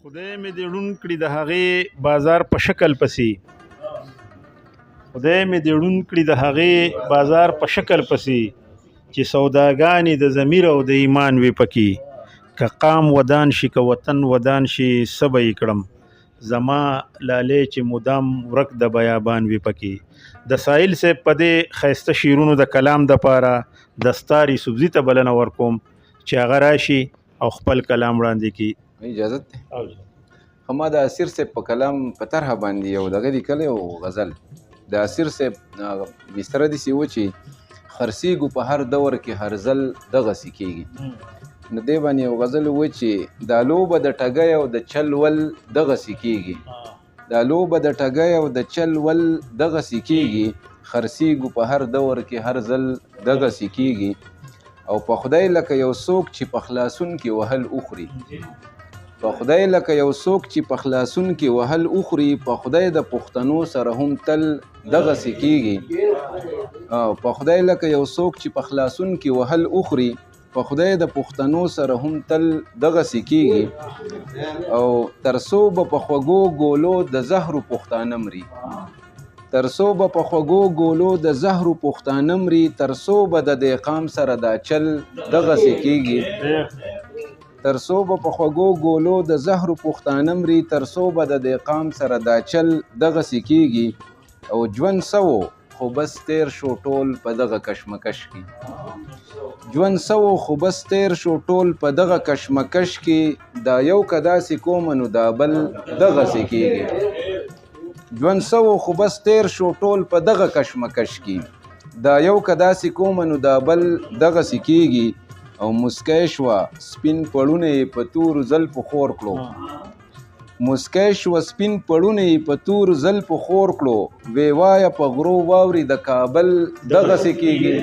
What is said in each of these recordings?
خدای مې دې ړوند کړي د هغې بازار په شکل پسې خدای مې دې ړوند کړي د هغې بازار په شکل پسې چې سوداګانې د ضمیر او د ایمان وي پکې که قام ودان شي که وطن ودان شي څه به یې کړم زما لالې چې مدام ورک د بیابان وي پکې د ساحل صاحب په دې ښایسته شعرونو د کلام دپاره دستار یوسفزي ته بلنه ورکوم چې هغه راشي او خپل کلام وړاندې کړي. اجازت ده. ما د اسیر صاحب په کلام په طرحه باندې یو دغه لیکلی او غزل د اسیر صاحب بستره داسې و چې خرڅېږو په هر دور کې هر ځل دغسې کېږي. نو دې باندې یو غزل و چې دا لوبه د ټګۍ او د چل ول دغسې کېږي دا لوبه د ټګۍ او د چل ول دغسې کېږي خرڅېږو په هر دور کې هر ځل دغسې کېږي او په خدای لکه یو څوک چې په خلاصون کې وهل اخري په خدای لکه یو څوک چې په خلاصون کې وهل اخري په خدای د پښتنو سره هم تل دغسې کېږي او په خدای لکه یو څوک چې په خلاصون کې وهل اخري په خدای د پښتنو سره هم تل دغسې کېږي او ترڅو به په خوږو ګولو د زهرو پښتانه مري ترڅو به په خوږو ګولو د زهرو پښتانه مري ترڅو به د دې قام سره دا چل دغسې کېږي ترڅو به په خوږو ګولو د زهرو پښتانه مري ترڅو به د دې قام سره دا چل دغسې کېږي او ژوند سوو خو بس تیر شو ټول په دغه کشمکش کې ژوند سوو خو بس تیر شو ټول په دغه کشمکش کې دا یو که داسې کومه نو دا بل دغسې کېږي ژوند سوو خو بس تیر شو ټول په دغه کشمکش کې دا یو که داسې کومه نو دا بل دغسې کېږي او مسکی شوه سپین پړونه یې په تورو زلفو خور کړو مسکی شوه سپین پړونه یې په تورو زلفو خور کړو وی وایه په غرو واوري د کابل دغسې کېږي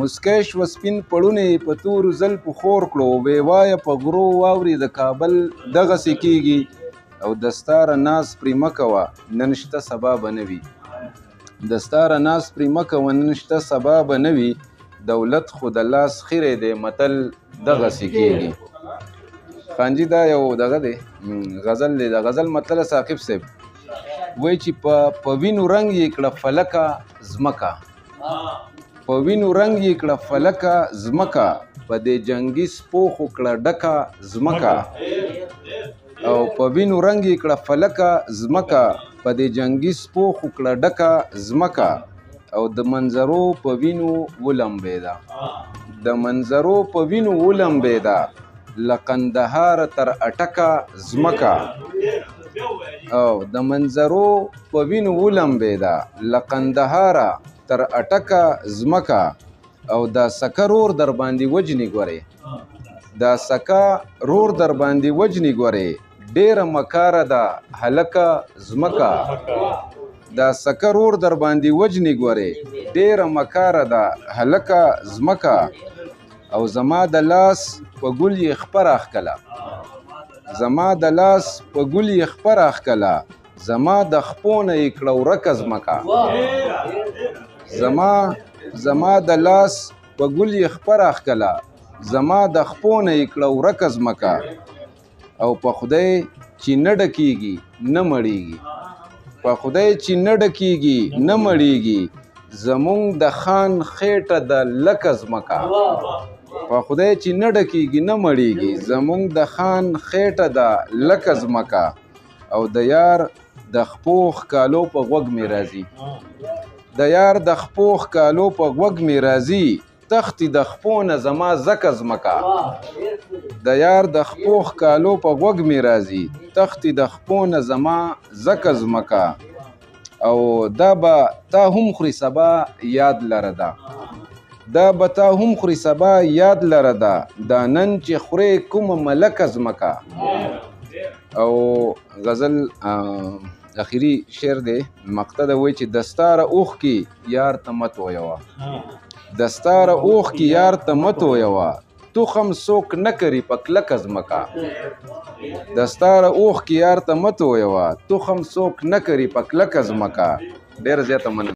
مسکی شوه سپین پړونه یې په تورو زلفو خور کړو وی وایه په غرو واوري د کابل دغسې کېږي او دستاره ناز پرې مه کوه نن شته سبا به نه وي دستاره ناز پرې مه کوه نن شته سبا به نه وي دولت خو د لاس خیرې دی متل دغسې کېږي. خانجي دا یو دغه دی غزل دی د غزل مطلب ثاقب صاحب وایي چې په وینو رنګ یې کړه فلکه ځمکه په وینو رنګ یې کړه فلکه ځمکه په دې جنګي سپو خو کړه ډکه ځمکه او په وینو رنګ یې کړه فلکه ځمکه په دې جنګي سپو خو کړه ډکه ځمکه او د منظرو په وینو ولمبېده د منظرو په وینو ولمبېده له قندهار تر اټکه ځمکه او د منظرو په وینو ولمبېده له قندهاره تر اټکه ځمکه او دا سکه رور در باندې وجنې ګورې دا سکه رور در باندې وجنې ګورې ډېره مکاره ده هلکه ځمکه دا سکه رور در باندې وجنې ګورې ډېره مکاره ده هلکه ځمکه او زما د لاس په ګل یې خپره ښکله زما د لاس په ګل یې خپره ښکله زما د خپو نه یې کړه ورکه ځمکه زما د لاس په ګل یې خپره ښکله زما د خپو نه یې کړه ورکه ځمکه او په خدای چې نه ډکېږي نه مړېږي په خدای چې نه ډکېږي نه مړېږي زمونږ د خان خېټه د لکه ځمکه په خدای چې نه ډکېږي نه مړېږي زمونږ د خان خېټه د لکه ځمکه او د یار د خپو ښکالو په غوږ مې راځي د یار د خپو ښکالو په غوږ مې راځي تختې د خپو نه زما ځکه ځمکه د یار د خپو ښکالو په غوږ مې راځي تختې د خپو نه زما ځکه ځمکه او دا به تا هم خوري سبا یاد لره ده دا به تا هم خوري سبا یاد لره ده دا نن چې خورې کومه ملکه ځمکه او غزل اخیری شعر دی مقطع ده وایي چې دستاره اوښکې یار ته مه تویوه دستاره اوښکې یار ته مه تویوه تخم څوک نه کري په کلکه ځمکه دستاره اوښکې یار ته مه تویوه تخم څوک نه کري په کلکه ځمکه ډېره زیاته مننه.